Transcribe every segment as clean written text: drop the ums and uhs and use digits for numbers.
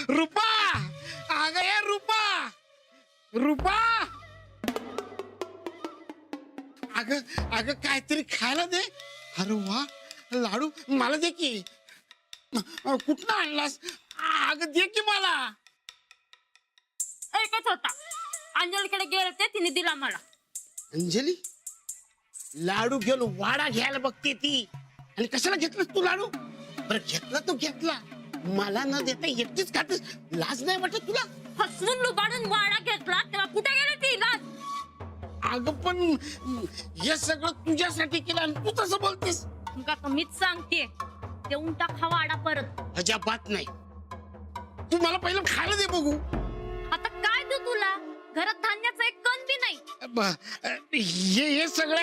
रुपा, अगं ये रुपा, रुपा, अगं अगं काहीतरी खायला दे. अरे वा, लाडू मला दे की. कुठनं आणलास? अगं दे की मला. एकच होता, अंजलीकडे गेले ते तिने दिला मला. अंजली लाडू घेऊन वाडा घ्यायला बघते ती. आणि कशाला घेतलास तू लाडू? बरं घेतला तो घेतला, मला न देता एकटीच खातेस. लाज नाही वाटत तुला? फसवून लुबाडून वाडा घेतला तेव्हा कुठे गेले ती लाज? अगं पण हे सगळं तुझ्यासाठी केलं आणि तू तसं बोलतेस? मग आता मीच सांगते, देऊन टाक हा वाडा परत. अजिबात नाही. तू मला पहिलं खायला दे बघू. आता काय देऊ तुला? घरात धान्याचा एक कण बी नाही. हे सगळं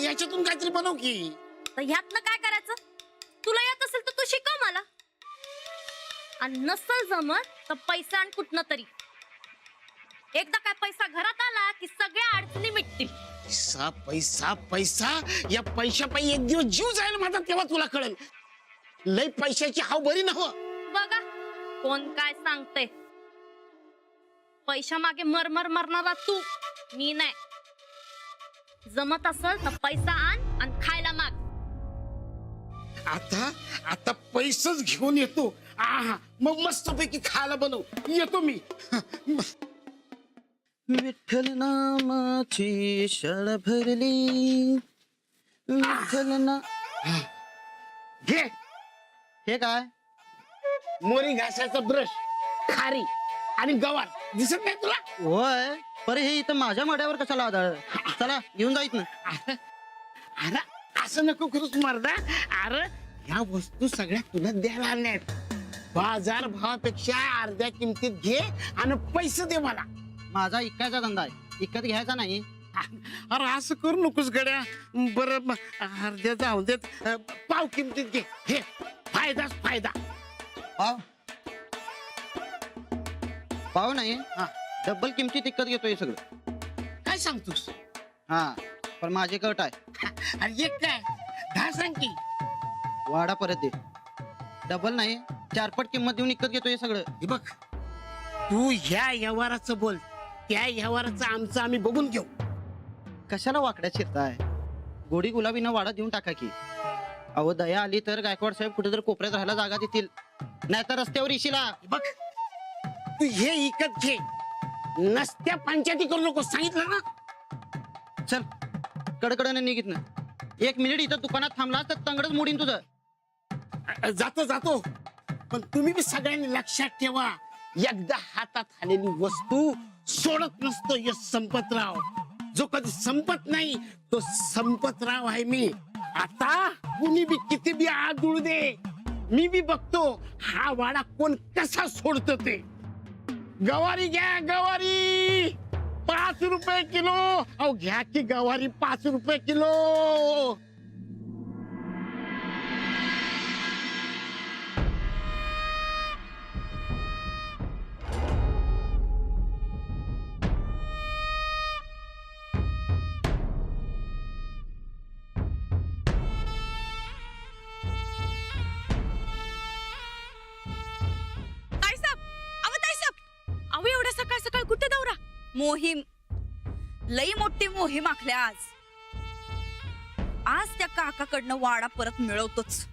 याच्यातून काहीतरी बनव की. तर ह्यातनं काय करायचं? तुला येत असेल तर तू शिकव मला, आणि नसल जमत तर पैसा आण कुठनं तरी. एकदा काय पैसा घरात आला की सगळ्या अडचणी मिटतील. पैसा पैसा पैसा, या पैशापायी एक दिवस जीव जायला माझा, तेव्हा तुला कळेल. लय पैशाची हाव बरी नव्ह. बघा कोण काय सांगते. पैशा मागे मरमर मरणारा तू, मी नाही. जमत असल तर पैसा आण आणि खायला माग. आता आता पैसाच घेऊन येतो. आहा, मग मस्तपैकी खायला बनव. येतो मी. विठ्ठल नामाची शाळा भरली. विठ्ठल ना घे हे काय? मोरी घासाचा ब्रश, खारी आणि गवार. दिसत नाही तुला? होय, पर हे इथं माझ्या मड्यावर कशाला आदळ? चला घेऊन जाईत ना. अरे असं नको करूच मर्दा. अरे ह्या वस्तू सगळ्या तुला द्यायला आल्यात. बाजार भावापेक्षा अर्ध्या किमतीत घे आणि पैसे दे मला. माझा इकायचा धंदा आहे, इकत घ्यायचा नाही. अरे असं करू नकोस गड्या. बरं अर्ध्या जाऊ देत, पाव किमतीत घे. हे फायदाच फायदा. पाव पाव नाही, डबल किमतीत इकत घेतोय सगळं. काय सांगतोस? हा, पण माझे कट आहे. अरे एक काय 10 सांग की. वाडा परत दे. डबल नाही, 4पट किंमत देऊन इकत घेतोय सगळं. हे बघ, तू ह्या व्यवहाराचं बोल, त्या व्यवहाराचं आमचं आम्ही बघून घेऊ. कशाला वाकड्या शिरताय? गोडी गुलाबीनं वाडा देऊन टाका की. अहो दया आली तर गायकवाड साहेब कुठेतरी कोपऱ्यात राहायला जागा देतील, नाहीतर रस्त्यावर येशीला. हे बघ, तू हे इकत घे. नसत्या पंचायती करू नको, सांगितलं ना. चल कडकडने निघित ना. 1 मिनिट इथं दुकानात थांबला तर तंगडच मोडीन तुझं. जातो जातो, पण तुम्ही बी सगळ्यांनी लक्षात ठेवा, एकदा हातात आलेली वस्तू सोडत नसतो यश संपतराव. जो कधी संपत नाही तो संपतराव आहे मी. आता कुणी बी किती बी आदुळ दे, मी बी बघतो हा वाडा कोण कसा सोडतो ते. गवारी घ्या, गवारी 5 रुपये किलो. अहो घ्या की गवारी 5 रुपये किलो. अहो एवढ्या सकाळ सकाळ कुठे दौरा? मोहीम, लई मोठी मोहीम आखल्या आज. आज त्या काकाकडनं वाडा परत मिळवतोच.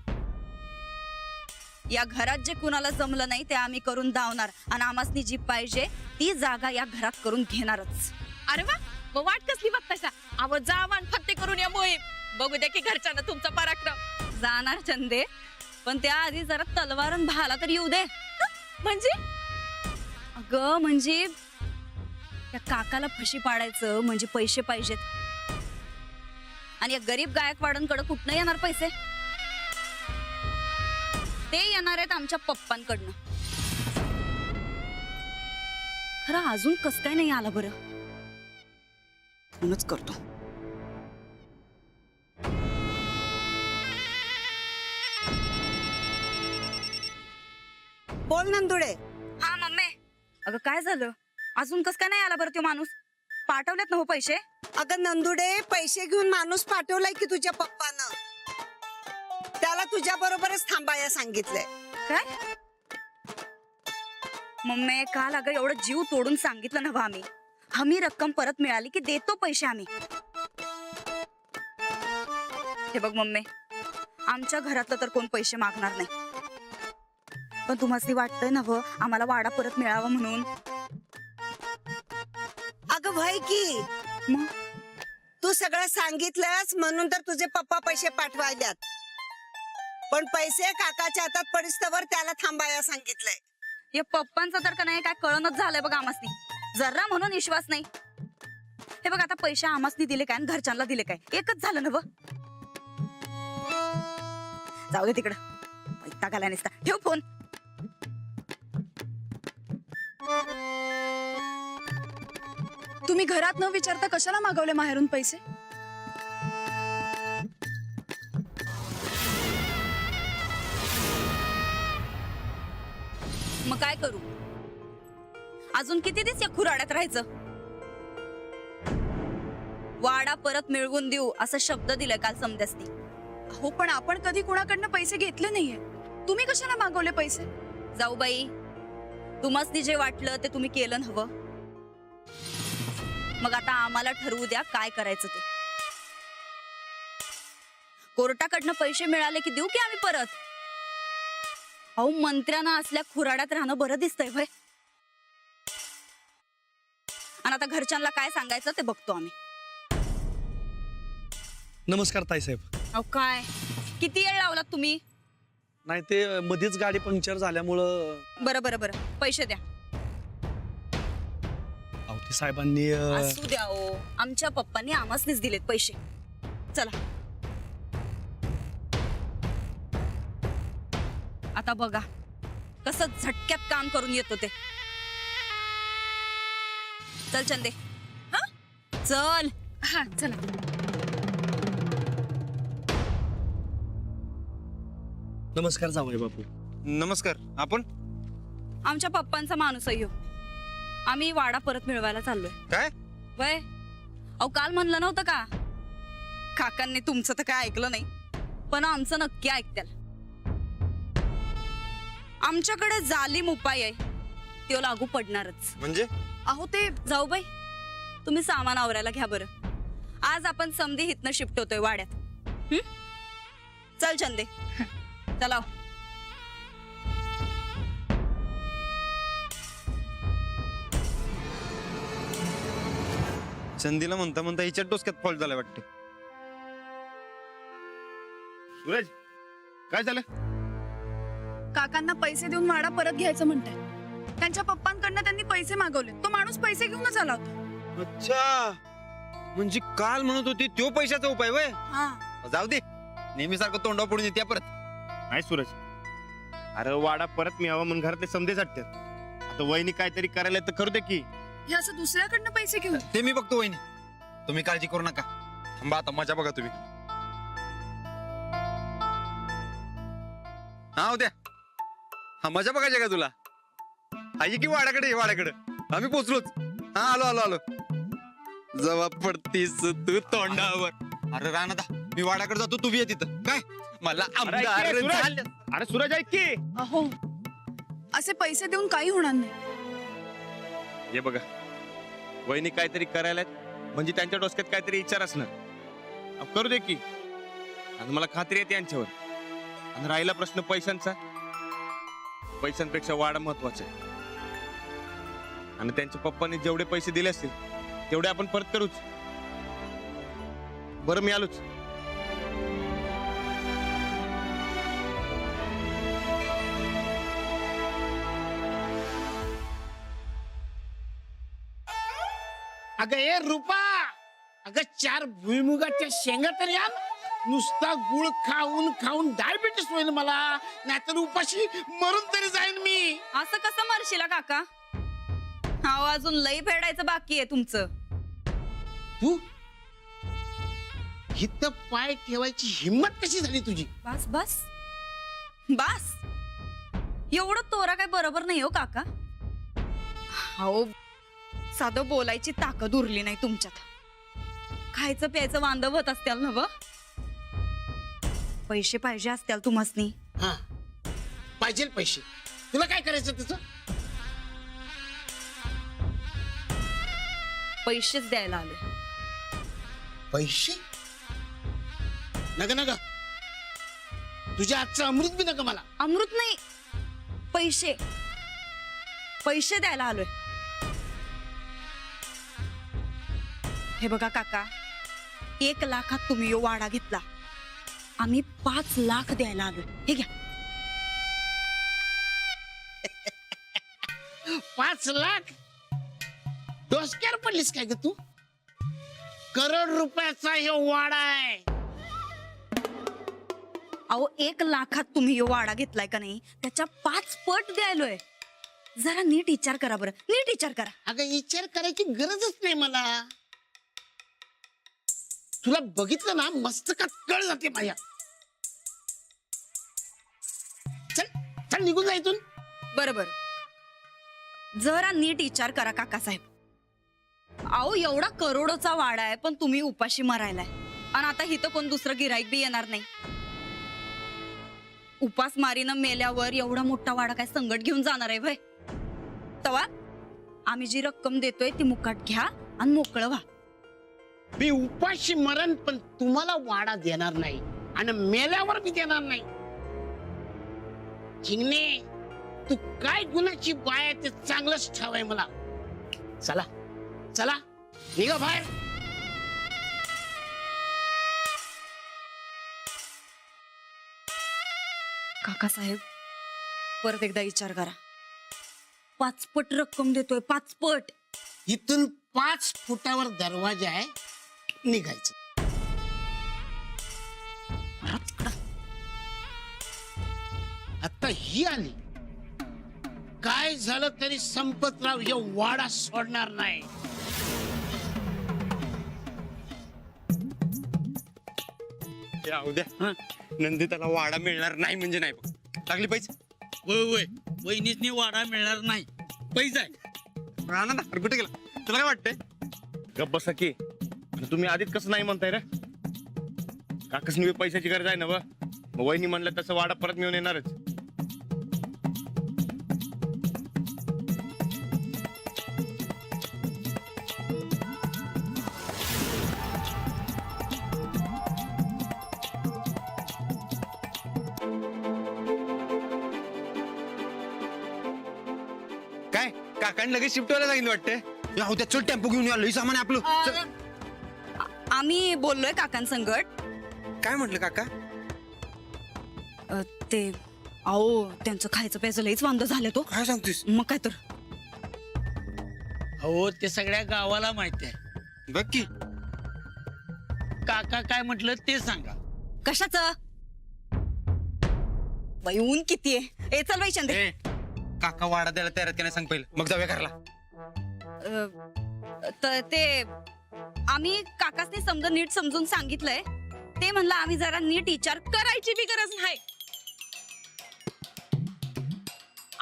या घरात जे कुणाला जमलं नाही ते आम्ही करून दावणार, आणि आमासनी जी पाहिजे ती जागा या घरात करून घेणारच. अरे वा, मग वाट कसली बघतायसा? अहो जावान फत्ते करून या मोहीम. बघू द्या की घरच्यांना तुमचा पराक्रम. जाणार चंदे, पण त्याआधी जरा तलवारन भाला तर येऊ दे. म्हणजे अगं म्हणजे त्या काकाला फशी पाडायचं म्हणजे पैसे पाहिजेत, आणि या गरीब गायकवाडांकडे कुठनं येणार पैसे? ते येणार आहेत आमच्या पप्पांकडनं. खरं अजून कस काय नाही आला बरं? म्हणूनच करतो. बोल नंदुडे. हा मम्मी. अगं काय झालं? अजून कस काय नाही आला बरं तो माणूस? पाठवलेत ना हो पैसे? अगं नंदुडे, पैसे घेऊन माणूस पाठवलाय की तुझ्या पप्पानं. त्याला तुझ्या बरोबरच थांबायला सांगितलंय. काय? मम्मी काल अगं एवढं जीव तोडून सांगितलं ना आम्ही हमी रक्कम परत मिळाली की देतो पैसे आम्ही. हे बघ मम्मी, आमच्या घरातलं तर कोण पैसे मागणार नाही, पण तुम्हाला वाटतंय ना व आम्हाला वाडा परत मिळावा म्हणून. अगं भाई की मग तू सगळं सांगितलंस म्हणून तर तुझे पप्पा पैसे पाठवायल्यात, पण पैसे काकाच्या हातात पडिस्तवर त्याला थांबायला सांगितलंय. या पप्पांचं तर का नाही काय कळणच झालंय बघ आमासनी. जरा म्हणून विश्वास नाही. हे बघ आता पैसे आमासनी दिले काय आणि घरच्यांना दिले काय एकच झालं ना व. जाऊ दे तिकडं, पैसा घाला नसता. ठेव फोन. तुम्ही घरात न विचारता कशाला मागवले माहेरून पैसे? मग काय करू? अजून किती दिवस या खुराड्यात राहायचं? वाडा परत मिळवून देऊ असं शब्द दिलाय काल समजासनी. हो, पण आपण कधी कुणाकडनं पैसे घेतले नाहीये. तुम्ही कशाला मागवले पैसे? जाऊ बाई, तुम्हाला जे वाटलं ते तुम्ही केलं हवं. मग आता आम्हाला ठरवू द्या काय करायचं ते. कोर्टाकडनं पैसे मिळाले की देऊ की आम्ही परत? अहो, मंत्र्यांना असल्या खुराड्यात राहणं बरं दिसतंय भय. आणि आता घरच्यांना काय सांगायचं ते बघतो आम्ही. नमस्कार ताईसाहेब. अहो काय, किती वेळ लावलात तुम्ही? नाही ते मध्येच गाडी पंक्चर झाल्यामुळं. बरं बरं बरं, पैसे द्या. अहो ते साहेबांनी असू द्या ओ, आमच्या पप्पांनी आम्हासनीच दिलेत पैसे. चला आता बघा कसं झटक्यात काम करून येतो ते. चल चंदे, चल. हा चला. नमस्कार जावई बापू. नमस्कार. आपण आमच्या पप्पांचा माणूस आहे ह्यो. आम्ही वाडा परत मिळवायला चाललोय. काय? वय अहो, काल म्हणलं नव्हतं का काकांनी तुमचं तर काय ऐकलं नाही, पण आमचं नक्की ऐकत्याल. आमच्याकडे जालिम उपाय आहे, तो लागू पडणारच. म्हणजे अहो ते जाऊ बाई, तुम्ही सामान आवरायला घ्या बरं. आज आपण समधी हितनं शिफ्ट होतोय वाड्यात. चल चंदे, चला. संधीला म्हणता म्हणता हिच्या डोसक्यात फॉल्ट झालाय वाटतं. सूरज, काय झालं? काकांना पैसे देऊन वाडा परत घ्यायचं म्हणताय. त्यांच्या पप्पांकडनं त्यांनी पैसे मागवले. तो माणूस पैसे घेऊनच आला होता. अच्छा, म्हणजे काल म्हणत होती तो पैशाचा उपाय वय. हा, जाऊ दे, नेहमी सारखं तोंडावर पडून येते परत. नाही सूरज, अरे वाडा परत मिळावा म्हणून घरातले समधे जातात. आता वहिनी काहीतरी करायला तर करू दे की. हे असं दुसऱ्याकडनं पैसे घेऊन. ते मी बघतो वहिनी, तुम्ही काळजी करू नका. थांबा आता, मजा बघा तुम्ही. हा उद्या, हा मजा बघायची का तुला? आई की वाड्याकडे, वाड्याकडे आम्ही पोचलोच. हा आलो आलो आलो. जवा पडतीस तू तोंडावर. अरे राणा, मी वाड्याकडे जातो, तू ये तिथं. काय मला अरे ऐक आमदार की, सूरज. झालं. अरे सूरज ऐक की. अहो, असे पैसे देऊन काही होणार नाही. हे बघा, वहिनी काहीतरी करायला म्हणजे त्यांच्या डोसक्यात काहीतरी विचार असणार. अब करू दे की. आणि मला खात्री येते यांच्यावर. आणि राहिला प्रश्न पैशांचा, पैशांपेक्षा वाडा महत्वाचा आहे. आणि त्यांच्या पप्पांनी जेवढे पैसे दिले असतील तेवढे आपण परत करूच. बरं मी आलोच. अगं ए रूपा, अगं 4 भुईमुगाच्या शेंगा तरी आण. नुसता गुळ खाऊन खाऊन डायबिटीस होईल मला, नाहीतर उपाशी मरून तरी जाईन मी. असं कसं मरशीला काका? अहो, अजून लई फेडायचं बाकी आहे तुमचं. तू इथं पाय ठेवायची हिम्मत कशी झाली तुझी? बस बस बस, एवढं तोरा काय बरोबर नाही हो काका. हो, साधं बोलायची ताकद उरली नाही तुमच्यात. खायचं प्यायचं वांदव होत असत्याल ना व. पैसे पाहिजे असत्याल तुम्हासनी. हा, पाहिजे पैसे. तुला काय करायचं त्याचं? पैसेच द्यायला आलोय. पैसे नग नग तुझ्या आजचं अमृत बी नका मला. अमृत नाही, पैसे पैसे द्यायला आलोय. हे बघा काका, 1 लाखात तुम्ही यो वाडा घेतला, आम्ही 5 लाख द्यायला आलोय. हे घ्या. 5 लाख डोसक्यावर पडलीस काय ग तू? करोड रुपयाचा हे वाडा आहे. अहो 1 लाखात तुम्ही यो वाडा घेतलाय का नाही, त्याच्या 5 पट द्यायलोय. जरा नीट विचार करा बरं, नीट विचार करा. अगं विचार करायची गरजच नाही मला. तुला बघितलं ना मस्त का कळ जाते माझ्या. चल चल निघून जा इथून. बरोबर, जरा नीट विचार करा काकासाहेब. अहो एवढा करोडोचा वाडा आहे, पण तुम्ही उपाशी मरायलाय. आणि आता इथं कोण दुसरं गिराईक बी येणार नाही. उपासमारीनं मेल्यावर एवढा मोठा वाडा काय संकट घेऊन जाणार आहे भय? तवा आम्ही जी रक्कम देतोय ती मुकाट घ्या आणि मोकळं व्हा. मी उपाशी मरण, पण तुम्हाला वाडा देणार नाही आणि मेल्यावर मी देणार नाही. चिंगणे, तू काय गुणाची बाय आहे ते चांगलंच ठाव मला. चला चला निघा बाहेर. काकासाहेब परत एकदा विचार करा. 5 पट रक्कम देतोय, 5 पट. इथून 5 फुटावर दरवाजा आहे, निघायचं. आता ही आली, काय झालं तरी संपतराव हे वाडा सोडणार नाही. उद्या नंदिताला वाडा मिळणार नाही म्हणजे नाही बघ. लागली पैसे वय वहिनीच वाडा मिळणार नाही. पैसा राणा ना कुठे गेला? तुला काय वाटतंय? गप्प बसा की. आणि तुम्ही आधीच कसं नाही म्हणताय रे? काकासनी पैशाची गरज आहे ना व? मग वहिनी म्हणलं तसं वाडा परत मिळून येणारच. काय काकांनी लगेच शिफ्ट व्हायला सांगितलं वाटतंय? उद्या चल टेम्पो घेऊन आलो सामान आहे आपलं. चल. आम्ही बोललोय काकांसंगट. काय म्हटलं काका? ते अहो त्यांचं खायचं प्यायचं लईच वांद झालं तो. काय सांगतोस? मग काय तर. हो ते सगळ्या गावाला माहिती आहे. बघ की. काका काय म्हटलं ते सांगा. कशाचं? बाई ऊन किती आहे. ए चल बाई चंदे. ए, काका वाडा द्यायला तयार आहेत का नाही सांग पहिलं, मग जाऊया घरला. तर ते आम्ही काकासनी समजा नीट समजून सांगितलंय. ते म्हणलं आम्ही जरा नीट विचार करायची बी गरज नाही.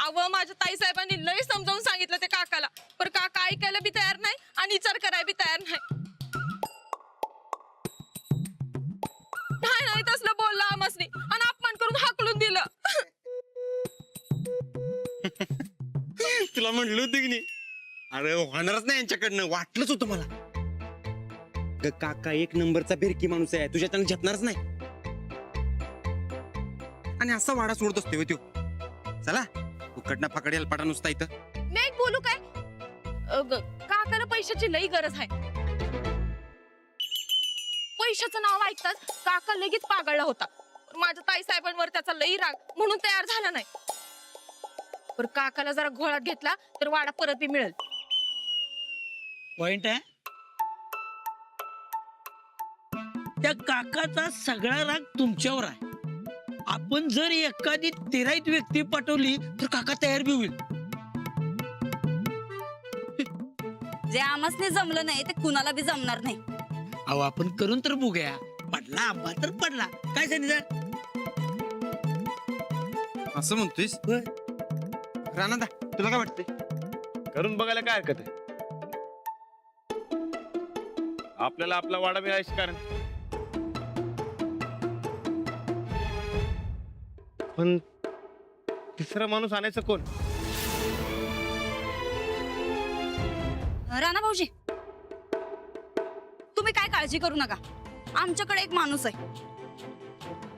अव माझ्या ताई साहेबांनी लय समजावून सांगितलं ते काकाला, पण काका ऐकायला बी तयार नाही आणि विचार करायला बी तयार नाही. नाही तसलं बोलला आमसनी आणि अपमान करून हाकलून दिलं. तुला म्हणलं होतं की नाही? अरे होणारच नाही यांच्याकडनं, वाटलंच होतं मला. काका 1 नंबरचा बेरकी माणूस आहे, तुझ्या त्यानं झेपणारच नाही. आणि असा वाडा सोडत असतो त्यो. चला उकडना फाकड्याला पाडा नुसता इथं. नाही बोलू काय, काकाला पैशाची लई गरज आहे. पैशाचं नाव ऐकताच काका लगेच पागळला होता. माझ्या ताई साहेबांवर त्याचा लई राग, म्हणून तयार झाला नाही. पण काकाला जरा घोळात घेतला तर वाडा परत बी मिळेल. पॉइंट आहे. त्या काकाचा सगळा राग तुमच्यावर आहे. आपण जर एखादी तिराईत व्यक्ती पाठवली तर काका तयार बी होईल. जे आमसने जमलं नाही ते कुणाला बी जमणार नाही. अहो आपण करून तर बघूया. पडला आंबा तर पडला. काय सांगितलं? असं म्हणतोयस? राणादा तुला काय वाटतंय? करून बघायला काय हरकत आहे? आपल्याला आपला वाडा मिळायचं कारण. पण तिसरा माणूस आणायचं कोण? राणा भाऊजी काळजी करू नका. आमच्याकडे एक माणूस आहे,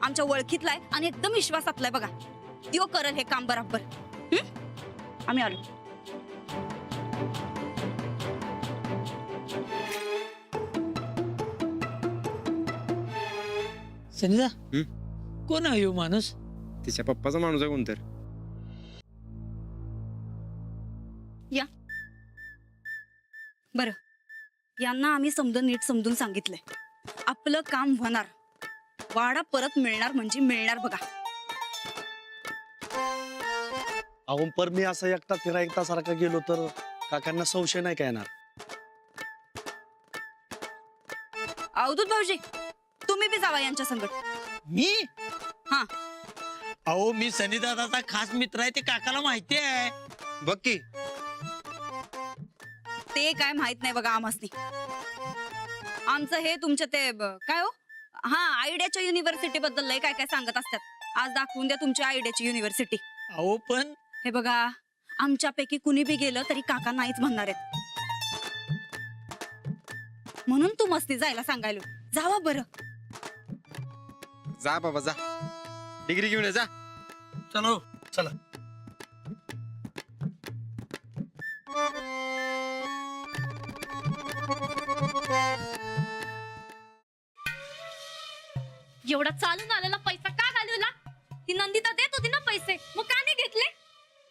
आमच्या ओळखीतला आहे आणि एकदम विश्वासातला आहे बघा. त्यो करल हे काम बरोबर. आम्ही आलो. संजीदा कोण आहे ह्यो माणूस? तिच्या पप्पाचा माणूस आहे कोणतर. बरं, यांना आम्ही नीट समजून सांगितलंय. आपलं काम होणार, वाडा परत मिळणार म्हणजे मिळणार बघा. अहो पर मी असं एकटा फिरायला सारखा गेलो तर काकांना संशय नाही काय येणार? अवधूत भाऊजी, तुम्ही बी जावा यांच्या संगत. मी? हा. अहो मी सनी दादाचा खास मित्र आहे, ते काकाला माहिती आहे. बघ की ते काय माहित नाही बघा आम्हासनी. आमचं हे तुमच्या ते काय हो, हा आयडियाच्या युनिव्हर्सिटी बद्दल लय काय काय सांगत असतात. आज दाखवून द्या तुमच्या आयडियाची युनिव्हर्सिटी. अहो पण हे बघा, आमच्यापैकी कुणी बी गेलं तरी काका नाहीच म्हणणार आहेत. म्हणून तू मस्ती जायला सांगायलो. जावा बरं. जा बाबा जा, डिग्री घेऊन ये जा. चलो चला. एवढा चालून आलेला पैसा का घालवला? ती नंदिता देत होती ना पैसे, मग का नाही घेतले?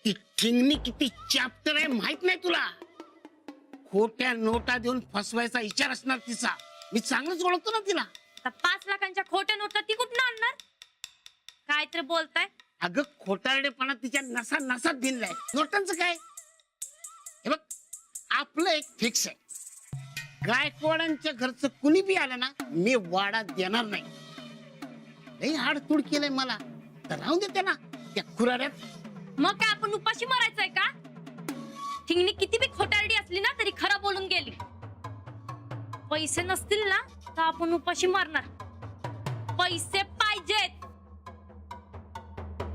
ती ठिंगणी किती चॅप्टर आहे माहित नाही तुला? खोट्या नोटा देऊन फसवायचा विचार असणार तिचा. मी चांगलंच ओळखतो ना तिला. आता 5 लाखांच्या खोट्या नोटा ती कुठून आणणार? काय तर बोलताय? अगं खोटारडेपणा तिच्या नसा नसात भिनलाय. नोटांचं काय? हे बघ, आपलं एक फिक्स आहे, गायकवाडांच्या घरचं कुणी बी आलं ना, मी वाडा देणार नाही. लई हाडतूड केलंय मला, तर राहून दे त्याला त्या खुराड्यात. मग काय आपण उपाशी मारायचंय का? ठिंगणी किती बी खोटारडी असली ना तरी खरं बोलून गेली. पैसे नसतील ना तर आपण उपाशी मारणार. पैसे पाहिजेत.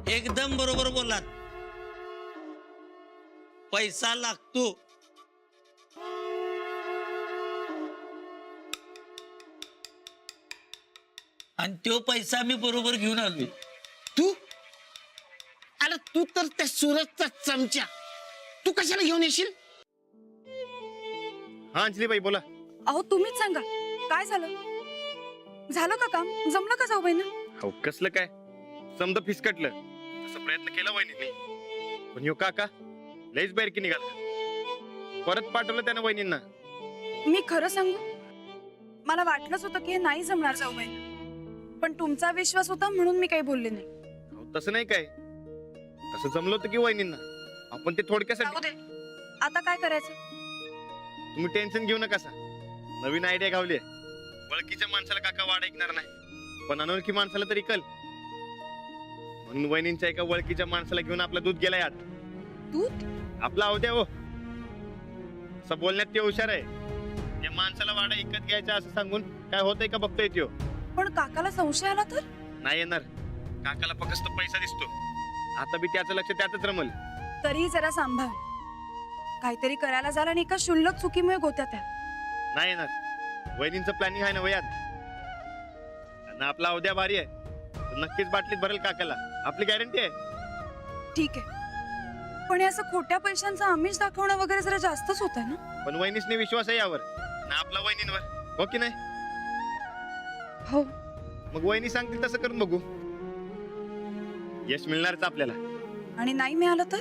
एकदम बरोबर बोलात. पैसा लागतो. आणि तो पैसा मी बरोबर घेऊन आलोय. तू अरे तू तर त्या सुरजचा चमचा, तू कशाला घेऊन येशील? हा अंजलीबाई बोला. अहो तुम्हीच सांगा, काय झालं? झालं का काम? जमलं का जाऊ ना? हो कसलं काय, समजा फिसकटलं तसं प्रयत्न केला वहिनीने, पण ह्यो काका लईच बैरकी निघाला. परत पाठवलं त्यानं वहिनींना. मी खरं सांगू, मला वाटलंच होतं की हे नाही जमणार जाऊ पण तुमचा विश्वास होता म्हणून मी काही बोलले नाही. अहो, तसं नाही काय, तसं जमलं होतं की वहिनींना. आपण ते थोडक्यासाठी. जाऊ दे, आता काय करायचं? तुम्ही टेन्शन घेऊ नका. नवीन आयडिया गावली. ओळखीच्या माणसाला काका वाढ ऐकणार नाही, पण अनोळखी माणसाला तरी कल. म्हणून वहिनींच्या एका ओळखीच्या माणसाला घेऊन आपलं दूध गेलाय आत. दूध? आपला अवद्या हो. असं बोलण्यात ते हुशार आहे. त्या माणसाला वाडा ऐकत घ्यायचा असं सांगून काय होतंय का बघतोय त्यो. पण काकाला संशय आला तर? नाही येणार. काकाला फक्त पैसा दिसतो. आता बी त्याचं लक्ष त्यातच रमल. तरी जरा सांभाळ, काहीतरी करायला झालं आणि एका शुल्लक चुकीमुळे गोत्या त्या. नाही येणार. वहिनींचं प्लॅनिंग आहे ना वयात. आणि आपला अवद्या भारी आहे, तो नक्कीच बाटलीत भरेल काकाला. आपली गॅरंटी आहे. ठीक आहे, पण हे असं खोट्या पैशांचं आमिष दाखवणं वगैरे जरा जास्तच होत आहे ना? पण वहिनीसने विश्वास आहे यावर ना आपला वहिनींवर, हो की नाही? हो. मग वहिनी सांगतील तसं करून बघू. यश मिळणारच आपल्याला. आणि नाही मिळालं तर?